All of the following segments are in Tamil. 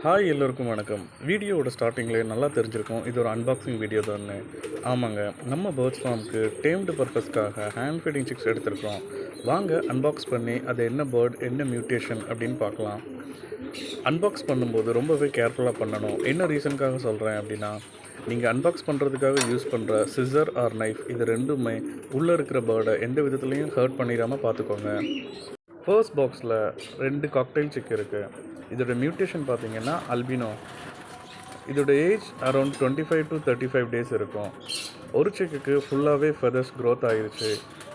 ஹாய் எல்லோருக்கும் வணக்கம். வீடியோவோட ஸ்டார்டிங்லேயே நல்லா தெரிஞ்சிருக்கும் இது ஒரு அன்பாக்சிங் வீடியோ தான்னு. ஆமாங்க, நம்ம பேர்ட்ஸ் ஃபார்முக்கு டேம்டு பர்பஸ்க்காக ஹேண்ட் ஃபீடிங் சிக்ஸ் எடுத்திருக்கோம். வாங்க அன்பாக்ஸ் பண்ணி அது என்ன பேர்ட் என்ன மியூட்டேஷன் அப்படின்னு பார்க்கலாம். அன்பாக்ஸ் பண்ணும்போது ரொம்பவே கேர்ஃபுல்லாக பண்ணணும். என்ன ரீசனுக்காக சொல்கிறேன் அப்படின்னா, நீங்கள் அன்பாக்ஸ் பண்ணுறதுக்காக யூஸ் பண்ணுற சிசர் ஆர் நைஃப் இது ரெண்டுமே உள்ளே இருக்கிற பேர்டை எந்த விதத்துலையும் ஹர்ட் பண்ணிடாமல் பார்த்துக்கோங்க. ஃபர்ஸ்ட் பாக்ஸில் 2 காக்டெயில் சிக் இருக்குது. இதோட மியூட்டேஷன் பார்த்தீங்கன்னா அல்பினோ. இதோட ஏஜ் அரௌண்ட் 25 to 35 டேஸ் இருக்கும். ஒரு சிக்குக்கு ஃபுல்லாகவே ஃபெதர்ஸ் க்ரோத் ஆகிருச்சு.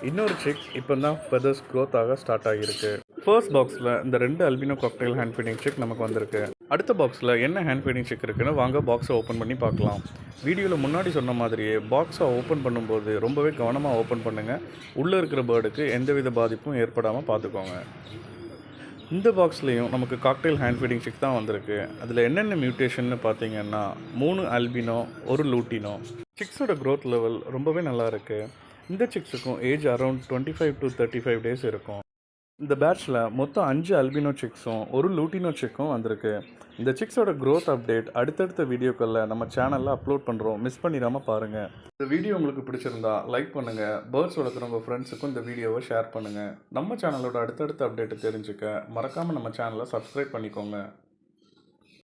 இன்னொரு சிக் இப்போ தான் ஃபெதர்ஸ் க்ரோத் ஆக ஸ்டார்ட் ஆகிருக்கு. ஃபர்ஸ்ட் பாக்ஸில் இந்த 2 albino cockatiel hand feeding chick நமக்கு வந்திருக்கு. அடுத்த பாக்ஸில் என்ன ஹேண்ட் ஃபீடிங் சிக் இருக்குன்னு வாங்க பாக்ஸை ஓப்பன் பண்ணி பார்க்கலாம். வீடியோவில் முன்னாடி சொன்ன மாதிரியே பாக்ஸை ஓப்பன் பண்ணும்போது ரொம்பவே கவனமாக ஓப்பன் பண்ணுங்கள். உள்ளே இருக்கிற பேர்டுக்கு எந்தவித பாதிப்பும் ஏற்படாமல் பார்த்துக்கோங்க. இந்த பாக்ஸ்லேயும் நமக்கு காக்டெயில் ஹேண்ட் ஃபீடிங் சிக் தான் வந்திருக்கு. அதில் என்னென்ன மியூட்டேஷன்னு பார்த்தீங்கன்னா 3 அல்பினோ 1 லூட்டினோ. சிக்ஸோட க்ரோத் லெவல் ரொம்பவே நல்லா இருக்குது. இந்த சிக்ஸுக்கும் ஏஜ் அரௌண்ட் 25 to 35 டேஸ் இருக்கும். இந்த பேட்ச்சில் மொத்தம் 5 அல்பினோ சிக்ஸும் 1 லூட்டினோ சிக்கும் வந்திருக்கு. இந்த சிக்ஸோட க்ரோத் அப்டேட் அடுத்தடுத்த வீடியோக்களில் நம்ம சேனலில் அப்லோட் பண்ணுறோம். மிஸ் பண்ணிடாமல் பாருங்கள். இந்த வீடியோ உங்களுக்கு பிடிச்சிருந்தா லைக் பண்ணுங்கள். பேர்ட்ஸ் வளர்க்குற உங்கள் ஃப்ரெண்ட்ஸுக்கும் இந்த வீடியோவை ஷேர் பண்ணுங்கள். நம்ம சேனலோட அடுத்தடுத்த அப்டேட்டை தெரிஞ்சுக்க மறக்காமல் நம்ம சேனலை சப்ஸ்கிரைப் பண்ணிக்கோங்க.